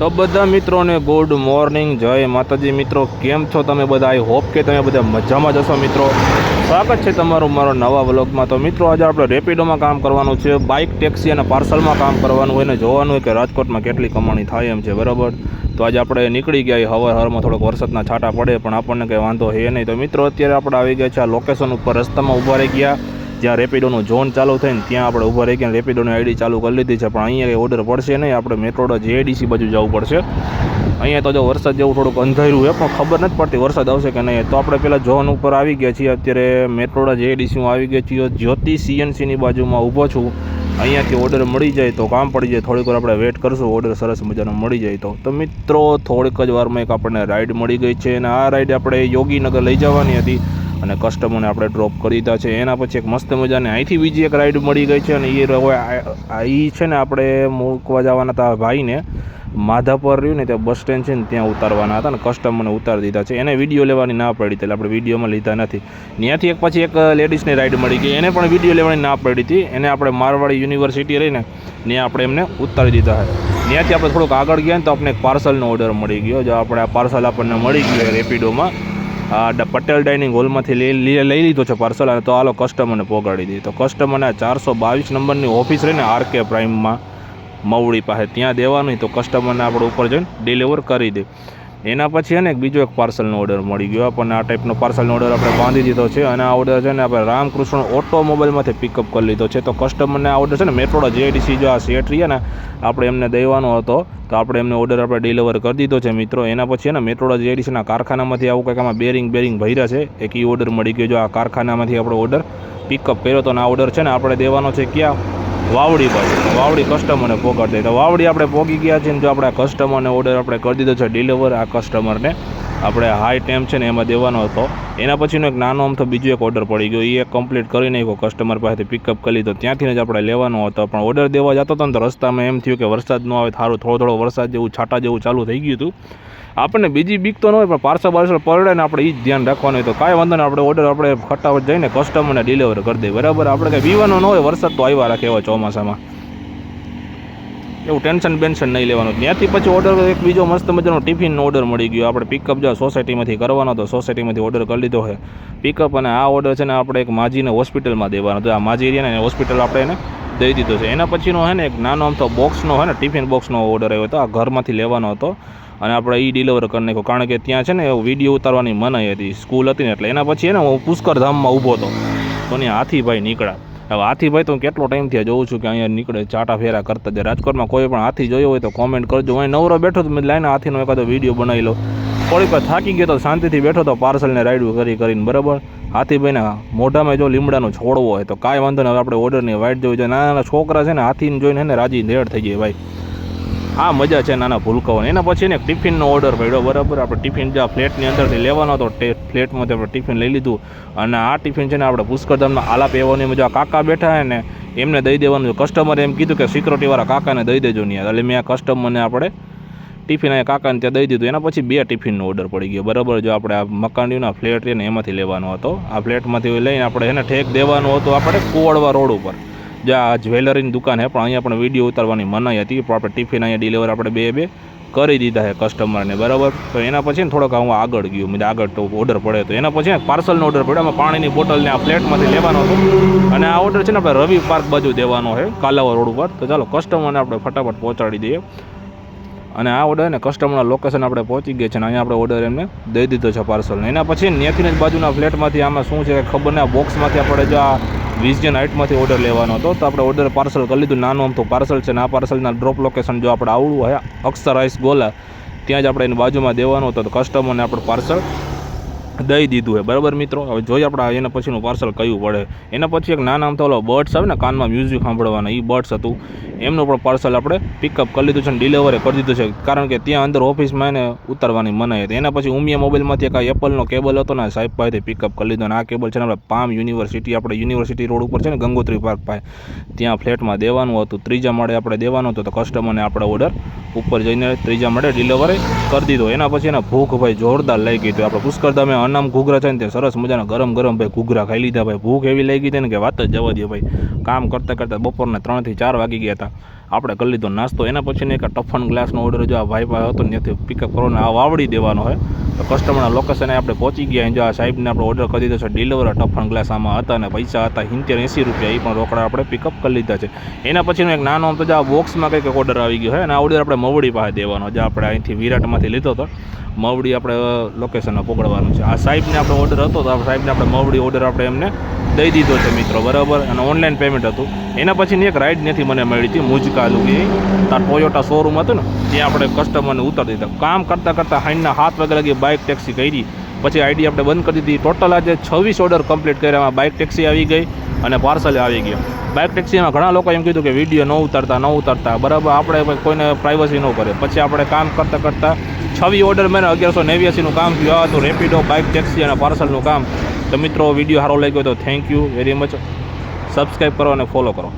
તો બધા મિત્રોને ગુડ મોર્નિંગ, જય માતાજી મિત્રો. કેમ છો તમે બધા? આઈ હોપ કે તમે બધા મજામાં જ હશો મિત્રો. સ્વાગત છે તમારું મારો નવા વ્લોગમાં. તો મિત્રો આજે આપણે રેપિડોમાં કામ કરવાનું છે, બાઇક, ટેક્સી અને પાર્સલમાં કામ કરવાનું હોય ને જોવાનું હોય કે રાજકોટમાં કેટલી કમાણી થાય એમ છે, બરાબર. તો આજે આપણે નીકળી ગયા હવારમાં થોડોક વરસાદના છાંટા પડે પણ આપણને કંઈ વાંધો છે નહીં. તો મિત્રો અત્યારે આપણે આવી ગયા છે આ લોકેશન ઉપર, રસ્તામાં ઊભા રહી ગયા જ્યાં રેપિડોનું ઝોન ચાલુ થઈને ત્યાં આપણે ઊભા રહી ગયા. રેપિડોની આઈડી ચાલુ કરી લીધી છે પણ અહીંયા કંઈ ઓર્ડર પડશે નહીં, આપણે મેટ્રોડા જેડીસી બાજુ જવું પડશે. અહીંયા તો જો વરસાદ જેવું થોડુંક અંધાર્યું છે પણ ખબર નથી પડતી વરસાદ આવશે કે નહીં. તો આપણે પહેલાં ઝોન ઉપર આવી ગયા છીએ, અત્યારે મેટ્રોડા જેડીસીમાં આવી ગયા છીએ. જ્યોતિ સીએનસીની બાજુમાં ઊભો છું. અહીંયાથી ઓર્ડર મળી જાય તો કામ પડી જાય. થોડીક વાર આપણે વેટ કરશું, ઓર્ડર સરસ મજાનો મળી જાય તો મિત્રો થોડીક જ વારમાં એક આપણને રાઈડ મળી ગઈ છે અને આ રાઈડ આપણે યોગીનગર લઈ જવાની હતી અને કસ્ટમરને આપણે ડ્રોપ કરી દીધા છે. એના પછી એક મસ્ત મજાની અહીંથી બીજી એક રાઈડ મળી ગઈ છે અને એ છે ને આપણે મૂકવા જવાના હતા ભાઈને માધાપર રહ્યું ને ત્યાં બસ સ્ટેન્ડ છે ને ત્યાં ઉતારવાના હતા ને કસ્ટમરને ઉતારી દીધા છે. એને વિડીયો લેવાની ના પડી એટલે આપણે વિડીયોમાં લીધા નથી. ત્યાંથી એક પછી એક લેડીઝની રાઈડ મળી ગઈ, એને પણ વિડીયો લેવાની ના પડી હતી. એને આપણે મારવાડી યુનિવર્સિટી રહીને ત્યાં આપણે એમને ઉતારી દીધા છે. ત્યાંથી આપણે થોડુંક આગળ ગયા ને તો આપણે એક પાર્સલનો ઓર્ડર મળી ગયો. જો આપણે આ પાર્સલ આપણને મળી ગયું રેપિડોમાં, પટેલ ડાઇનિંગ હોલમાંથી લઈ લીધો છે પાર્સલ અને તો આલો કસ્ટમરને પહોંચાડી દીધી. તો કસ્ટમરને 422 નંબરની ઓફિસ રહીને આરકે પ્રાઇમમાં મવડી પાસે ત્યાં દેવાનું, તો કસ્ટમરને આપણે ઉપર જઈને ડિલિવર કરી દે. એના પછી એને બીજો એક પાર્સલનો ઓર્ડર મળી ગયો આપણને. આ ટાઈપનો પાર્સલનો ઓર્ડર આપણે બાંધી દીધો છે અને આ ઓર્ડર છે ને આપણે રામકૃષ્ણ ઓટોમોબાઈલમાંથી પિકઅપ કરી લીધો છે. તો કસ્ટમરને આ ઓર્ડર છે ને મેટ્રોડા જેડીસી જો આ સેટ રહીએ ને આપણે એમને દેવાનો હતો તો આપણે એમને ઓર્ડર આપણે ડિલિવર કરી દીધો છે મિત્રો. એના પછી ને મેટ્રોડા જેડીસીના કારખાનામાંથી આવું કંઈક આમાં બેરિંગ ભર્યા છે, એક ઈ ઓર્ડર મળી ગયો. જો આ કારખાનામાંથી આપણે ઓર્ડર પિકઅપ કર્યો તો આ ઓર્ડર છે ને આપણે દેવાનો છે ક્યાં? વાવડી બાજુ. વાવડી કસ્ટમરને પહોંચાડી દે. તો વાવડી આપણે પહોંચી ગયા છે ને જો આપણે કસ્ટમરને ઓર્ડર આપણે કરી દીધો છે ડિલિવર. આ કસ્ટમરને આપણે હાઈ ટાઈમ છે ને એમાં દેવાનો હતો. એના પછીનો એક નાનો આમ તો બીજો એક ઓર્ડર પડી ગયો, એ કમ્પ્લીટ કરી નાખ્યો, કસ્ટમર પાસેથી પિકઅપ કરી લીધો. ત્યાંથી જ આપણે લેવાનો હતો પણ ઓર્ડર દેવા જતો હતો ને તો રસ્તામાં એમ થયું કે વરસાદ ન આવે, સારું થોડો વરસાદ જેવું છાંટા જેવું ચાલુ થઈ ગયું હતું. આપણને બીજી બીક તો ન હોય પણ પાર્સલ પડે ને આપણે એ જ ધ્યાન રાખવાનું હોય. તો કાંઈ વાંધો નહીં, આપણે ઓર્ડર આપણે ફટાફટ જઈને કસ્ટમરને ડિલિવર કરી દઈએ, બરાબર. આપણે કંઈ બીવાનો ન હોય, વરસાદ તો આવ્યા રાખે એવા ચોમાસામાં, એવું ટેન્શન બેન્શન નહીં લેવાનું. ત્યાંથી પછી ઓર્ડર એક બીજો મસ્ત મજાનો ટિફિનનો ઓર્ડર મળી ગયો. આપણે પિકઅપ જો સોસાયટીમાંથી કરવાનો હતો, સોસાયટીમાંથી ઓર્ડર કરી લીધો છે પિકઅપ. અને આ ઓર્ડર છે ને આપણે એક માજીને હોસ્પિટલમાં દેવાનો હતો. આ માજી એરિયાને હોસ્પિટલ આપણે એને દઈ દીધો છે. એના પછીનો છે ને એક નાનો આમ તો બોક્સનો છે ને ટિફિન બોક્સનો ઓર્ડર આવ્યો હતો, આ ઘરમાંથી લેવાનો હતો અને આપણે એ ડિલિવર કરી નાખ્યો. કારણ કે ત્યાં છે ને વિડીયો ઉતારવાની મનાઈ હતી, સ્કૂલ હતી ને એટલે. એના પછી છે ને હું પુષ્કરધામમાં ઊભો હતો તો ત્યાં હાથીભાઈ નીકળ્યા. હવે હાથીભાઈ તો હું કેટલો ટાઈમથી જોઉં છું કે અહીંયા નીકળે ચાટા ફેરા કરતા જાય. રાજકોટમાં કોઈ પણ હાથી જોયો હોય તો કોમેન્ટ કરજો. હું નવરો બેઠો તો મેં લાઈને હાથીનો એકાદો વિડીયો બનાવી લો. થોડીક વાર થાકી ગયો તો શાંતિથી બેઠો તો પાર્સલને રાઈડ કરીને, બરાબર. હાથીભાઈના મોઢામાં જો લીમડાનો છોડવો હોય તો કાંઈ વાંધો નહીં, હવે આપણે ઓર્ડરની વાઈટ જોઈ જાય. નાના છોકરા છે ને હાથીને જોઈને ને રાજી રેડ થઈ જાય ભાઈ. આ મજા છે નાના ભૂલકાઓને. એના પછી ને એક ટિફિનનો ઓર્ડર પડ્યો, બરાબર. આપણે ટિફિન જ્યાં ફ્લેટની અંદરથી લેવાનો હતો ફ્લેટમાંથી આપણે ટિફિન લઈ લીધું અને આ ટિફિન છે ને આપણે પુષ્કરધામના આલાપ એવોની મજા કાકા બેઠા હે ને એમને દઈ દેવાનું. કસ્ટમરે એમ કીધું કે સિક્યુરિટીવાળા કાકાને દઈ દેજો નહીં, એટલે મેં આ કસ્ટમરને આપણે ટિફિન અહીંયા કાકાને ત્યાં દઈ દીધું. એના પછી બે ટિફિનનો ઓર્ડર પડી ગયો, બરાબર. જો આપણે આ મકાનીના ફ્લેટ છે ને એમાંથી લેવાનો હતો. આ ફ્લેટમાંથી લઈને આપણે એને ઠેક દેવાનો હતો આપણે કુવાડવા રોડ ઉપર, જ્યાં જ્વેલરીની દુકાન છે પણ અહીંયા પણ વિડીયો ઉતારવાની મનાઈ હતી. પણ આપણે ટિફિન અહીંયા ડિલિવર આપણે બે કરી દીધા છે કસ્ટમરને, બરાબર. તો એના પછી ને થોડોક હું આગળ ગયો, મેં આગળ તો ઓર્ડર પડે તો એના પછી પાર્સલનો ઓર્ડર પડ્યો. આમાં પાણીની બોટલને આ ફ્લેટમાંથી લેવાનો હતો અને આ ઓર્ડર છે ને આપણે રવિ પાર્ક બાજુ દેવાનો છે, કાલાવા રોડ ઉપર. તો ચાલો કસ્ટમરને આપણે ફટાફટ પહોંચાડી દઈએ. અને આ ઓર્ડર ને કસ્ટમરના લોકેશન આપણે પહોંચી ગયા છે અને અહીંયા આપણે ઓર્ડર એમને દઈ દીધો છે પાર્સલને. એના પછી ત્યાંથી જ બાજુના ફ્લેટમાંથી આમાં શું છે ખબર ને, આ બોક્સમાંથી આપણે જો આ વિઝન હાઇટમાંથી ઓર્ડર લેવાનો હતો તો આપણે ઓર્ડર પાર્સલ કરી લીધું. નાનું આમ તો પાર્સલ છે ને આ પાર્સલના ડ્રોપ લોકેશન જો આપણે આવડું હોય અક્ષર રાઈસ ગોલા ત્યાં જ આપણે એની બાજુમાં દેવાનું હતું. તો કસ્ટમરને આપણે પાર્સલ દઈ દીધું હોય, બરાબર મિત્રો. હવે જોઈએ આપણે એના પછીનું પાર્સલ કયું પડે. એના પછી એક નાના આમ તો ઓલો બર્ડ્સ આવે ને કાનમાં મ્યુઝિક સાંભળવાના, એ બર્ડ્સ હતું, એમનું પણ પાર્સલ આપણે પિકઅપ કરી લીધું છે અને ડિલિવરી કરી દીધું છે. કારણ કે ત્યાં અંદર ઓફિસમાં એને ઉતારવાની મનાઈ હતી. એના પછી ઉમિયા મોબાઈલમાંથી એક એપલનો કેબલ હતો ને સાહેબ પાસેથી પિકઅપ કરી લીધો. અને આ કેબલ છે ને આપણે પામ યુનિવર્સિટી, આપણે યુનિવર્સિટી રોડ ઉપર છે ને ગંગોત્રી પાર્ક પાસે ત્યાં ફ્લેટમાં દેવાનું હતું. ત્રીજા માળે આપણે દેવાનું હતું તો કસ્ટમરને આપણે ઓર્ડર ઉપર જઈને ત્રીજા માળે ડિલિવરી કરી દીધો. એના પછી એના ભૂખ ભાઈ જોરદાર લઈ ગઈ હતી. આપણે પુષ્કરધામે અનામ ઘૂઘરા છે ને તે સરસ મજાના ગરમ ભાઈ ઘૂઘરા ખાઈ લીધા ભાઈ. ભૂખ એવી લઈ ગઈ હતી ને કે વાત જ જવા દે ભાઈ. કામ કરતાં બપોરના 3 થી 4 વાગી ગયા હતા. આપણે કરી લીધો નાસ્તો. એના પછીને એક ટફન ગ્લાસનો ઓર્ડર જો આ ભાઈ પાસે હતો ત્યાંથી પિકઅપ કરવાનો આ વાવડી દેવાનો હોય તો કસ્ટમરના લોકેશને આપણે પહોંચી ગયા. જો આ સાહેબને આપણે ઓર્ડર કરી દીધો છે ડિલિવર. ટફન ગ્લાસ આમાં હતા અને પૈસા હતા 70-80 રૂપિયા, એ પણ રોકડા આપણે પિકઅપ કરી લીધા છે. એના પછીનો એક નાનો આમ તો જે આ બોક્સમાં કંઈક ઓર્ડર આવી ગયો હોય અને આ ઓર્ડર આપણે મવડી પાસે દેવાનો. જે આપણે અહીંથી વિરાટમાંથી લીધો હતો, મવડી આપણે લોકેશનમાં પકડવાનું છે. આ સાહેબને આપણે ઓર્ડર હતો તો આ સાહેબને આપણે મવડી ઓર્ડર આપણે એમને દઈ દીધો છે મિત્રો, બરાબર. અને ઓનલાઈન પેમેન્ટ હતું. એના પછીની એક રાઈડ નથી મને મળી હતી મુજકા લુગી, તાર ટોયોટા શોરૂમ હતું ને ત્યાં આપણે કસ્ટમરને ઉતારી દીધા. કામ કરતાં કરતાં હાઈના 7 વાગ્યા લગી બાઇક ટેક્સી કરી, પછી આઈડી આપણે બંધ કરી દીધી. ટોટલ આજે 26 ઓર્ડર કમ્પ્લીટ કર્યા. બાઇક ટેક્સી આવી ગઈ અને પાર્સલ આવી ગયા. બાઇક ટેક્સીમાં ઘણા લોકો એમ કીધું કે વિડીયો ન ઉતારતા, બરાબર. આપણે કોઈને પ્રાઇવસી ન કરે. પછી આપણે કામ કરતાં કરતાં 26 ઓર્ડર મેં 1189નું કામ થયું. આ હતું રેપિડો, બાઇક ટેક્સી અને પાર્સલનું કામ. તો મિત્રો વિડીયો સારો લાગ્યો તો thank you very much. Subscribe કરો અને ફોલો કરો.